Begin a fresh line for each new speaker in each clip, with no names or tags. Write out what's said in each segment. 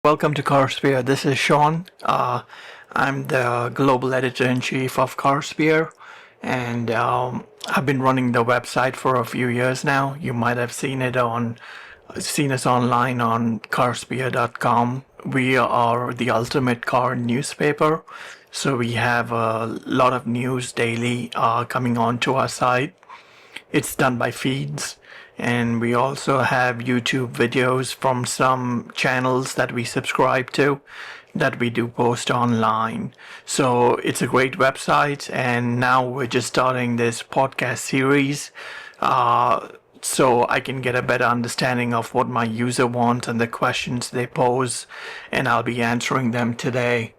Welcome to Carspear. This is Sean. I'm the global editor-in-chief of Carspear, and I've been running the website for a few years now. You might have seen us online on carspear.com. We are the ultimate car newspaper, so we have a lot of news daily coming onto our site. It's done by feeds, and we also have YouTube videos from some channels that we subscribe to that we do post online. So it's a great website, and now we're just starting this podcast series. So I can get a better understanding of what my user wants and the questions they pose, and I'll be answering them today.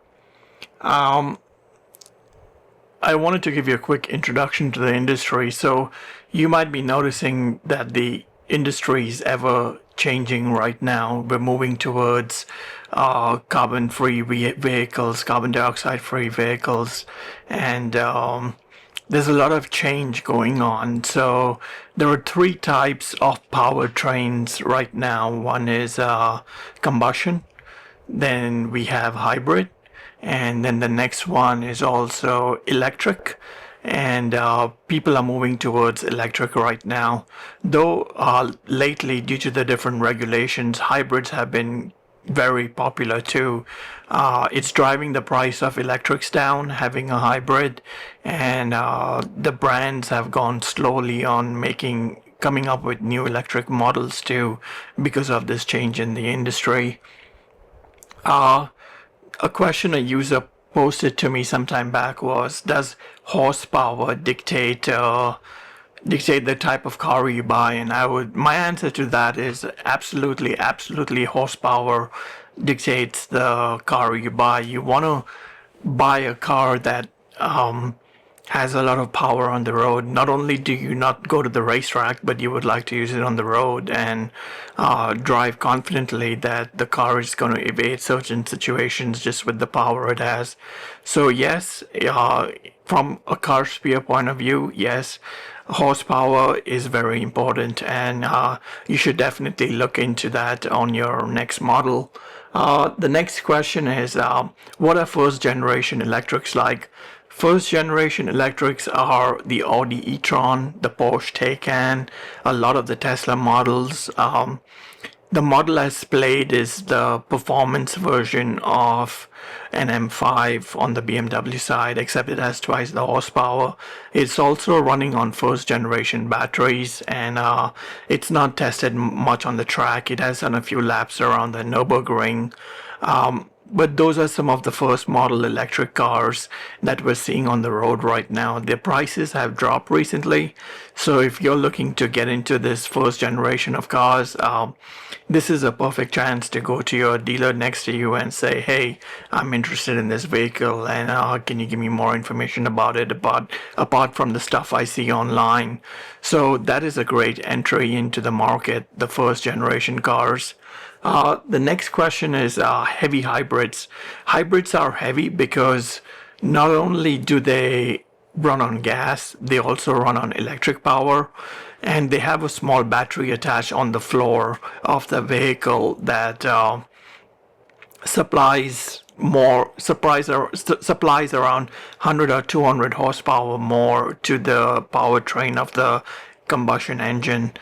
I wanted to give you a quick introduction to the industry. So you might be noticing that the industry is ever changing right now. We're moving towards carbon-free vehicles, carbon dioxide-free vehicles, and there's a lot of change going on. So there are three types of powertrains right now. One is combustion, then we have hybrid, and then the next one is also electric. And people are moving towards electric right now. Though lately, due to the different regulations, hybrids have been very popular too. It's driving the price of electrics down, having a hybrid, and the brands have gone slowly on coming up with new electric models too because of this change in the industry. Uh, a question a user posted to me some time back was, does horsepower dictate the type of car you buy? And my answer to that is absolutely horsepower dictates the car you buy. You want to buy a car that has a lot of power on the road. Not only do you not go to the racetrack, but you would like to use it on the road and drive confidently that the car is going to evade certain situations just with the power it has. So yes, from a car sphere point of view, yes, horsepower is very important, and you should definitely look into that on your next model. The next question is, what are first generation electrics like? First generation electrics are the Audi e-tron, the Porsche Taycan, a lot of the Tesla models. The Model S Plaid is the performance version of an M5 on the BMW side, except it has twice the horsepower. It's also running on first generation batteries, and it's not tested much on the track. It has done a few laps around the Nürburgring. But those are some of the first model electric cars that we're seeing on the road right now. Their prices have dropped recently. So if you're looking to get into this first generation of cars, this is a perfect chance to go to your dealer next to you and say, hey, I'm interested in this vehicle, and can you give me more information about it, apart from the stuff I see online. So that is a great entry into the market, the first generation cars. The next question is heavy hybrids. Hybrids are heavy because not only do they run on gas, they also run on electric power, and they have a small battery attached on the floor of the vehicle that supplies around 100 or 200 horsepower more to the powertrain of the combustion engine.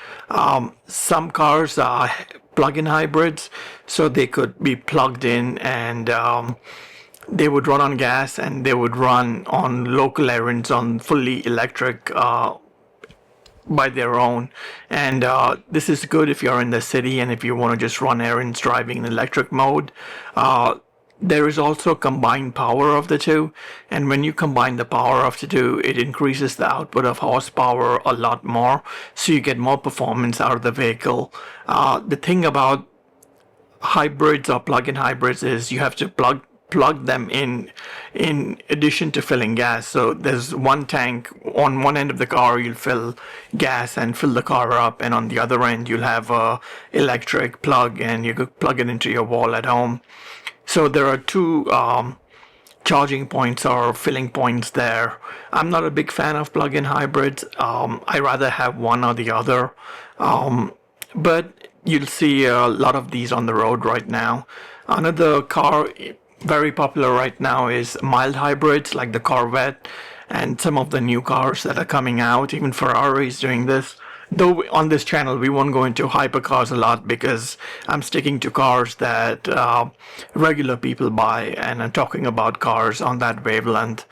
Some cars are plug-in hybrids, so they could be plugged in, and they would run on gas, and they would run on local errands on fully electric by their own. And this is good if you're in the city and if you want to just run errands driving in electric mode. There is also combined power of the two, and when you combine the power of the two, it increases the output of horsepower a lot more, so you get more performance out of the vehicle. The thing about hybrids or plug-in hybrids is you have to plug them in addition to filling gas. So there's one tank on one end of the car, you'll fill gas and fill the car up, and on the other end you'll have a electric plug, and you could plug it into your wall at home. So there are two charging points or filling points there. I'm not a big fan of plug-in hybrids. I rather have one or the other. But you'll see a lot of these on the road right now. Another car very popular right now is mild hybrids like the Corvette and some of the new cars that are coming out. Even Ferrari is doing this. Though on this channel we won't go into hypercars a lot because I'm sticking to cars that regular people buy, and I'm talking about cars on that wavelength.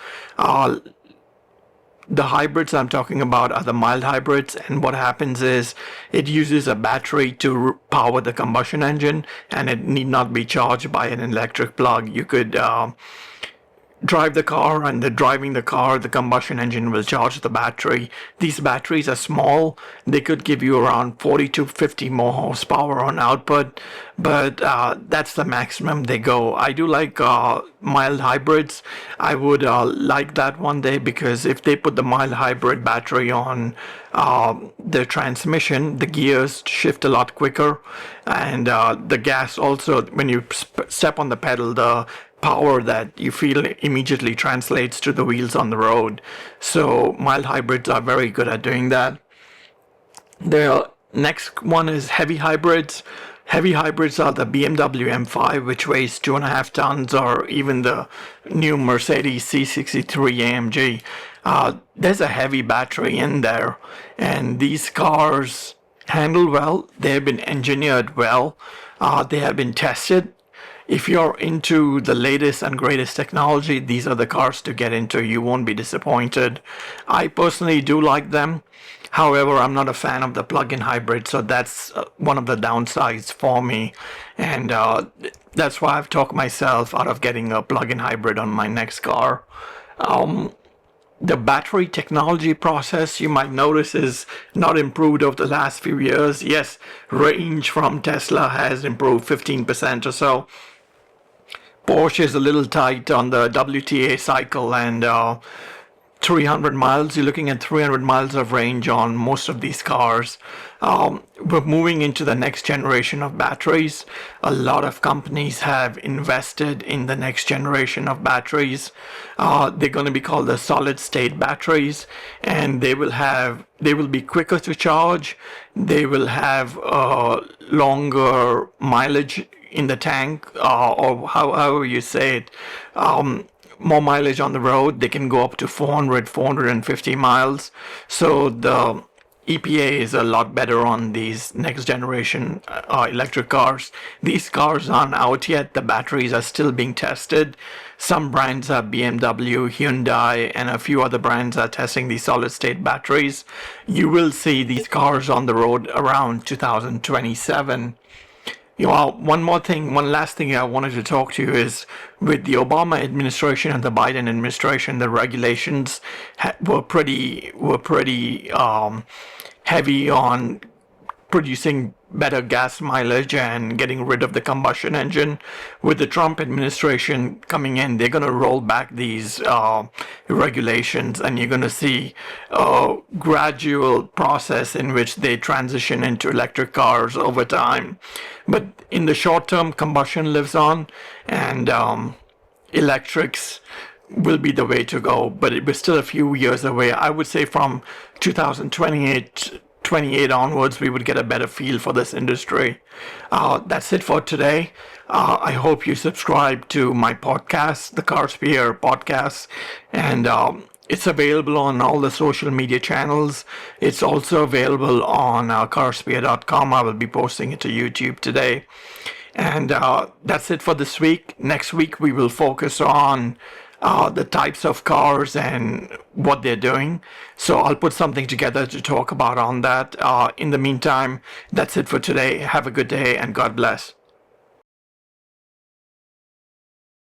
The hybrids I'm talking about are the mild hybrids, and what happens is it uses a battery to power the combustion engine, and it need not be charged by an electric plug. You could drive the car, and driving the car, the combustion engine will charge the battery. These batteries are small. They could give you around 40 to 50 more horsepower on output, but that's the maximum they go. I do like mild hybrids. I would like that one day, because if they put the mild hybrid battery on the transmission, the gears shift a lot quicker, and the gas also, when you step on the pedal, the power that you feel immediately translates to the wheels on the road. So mild hybrids are very good at doing that. The next one is heavy hybrids. Heavy hybrids are the BMW M5, which weighs 2.5 tons, or even the new Mercedes C63 AMG. There's a heavy battery in there, and these cars handle well. They have been engineered well. They have been tested. If you're into the latest and greatest technology, these are the cars to get into. You won't be disappointed. I personally do like them. However, I'm not a fan of the plug-in hybrid, so that's one of the downsides for me. And that's why I've talked myself out of getting a plug-in hybrid on my next car. The battery technology process, you might notice, is not improved over the last few years. Yes, range from Tesla has improved 15% or so. Porsche is a little tight on the WTA cycle, and 300 miles, you're looking at 300 miles of range on most of these cars. We're moving into the next generation of batteries. A lot of companies have invested in the next generation of batteries. They're going to be called the solid state batteries, and they will be quicker to charge. They will have longer mileage in the tank, or however you say it, more mileage on the road. They can go up to 450 miles. So the EPA is a lot better on these next generation electric cars. These cars aren't out yet. The batteries are still being tested. Some brands are BMW, Hyundai, and a few other brands are testing these solid state batteries. You will see these cars on the road around 2027. One last thing I wanted to talk to you is, with the Obama administration and the Biden administration, the regulations were pretty heavy on producing better gas mileage and getting rid of the combustion engine. With the Trump administration coming in, they're going to roll back these regulations, and you're going to see a gradual process in which they transition into electric cars over time. But in the short term, combustion lives on, and electrics will be the way to go. But it was still a few years away. I would say from 2028 onwards, we would get a better feel for this industry. That's it for today. I hope you subscribe to my podcast, the Carspear podcast, and it's available on all the social media channels. It's also available on carspear.com. I will be posting it to YouTube today. And that's it for this week. Next week, we will focus on the types of cars and what they're doing. So I'll put something together to talk about on that. In the meantime, that's it for today. Have a good day, and God bless.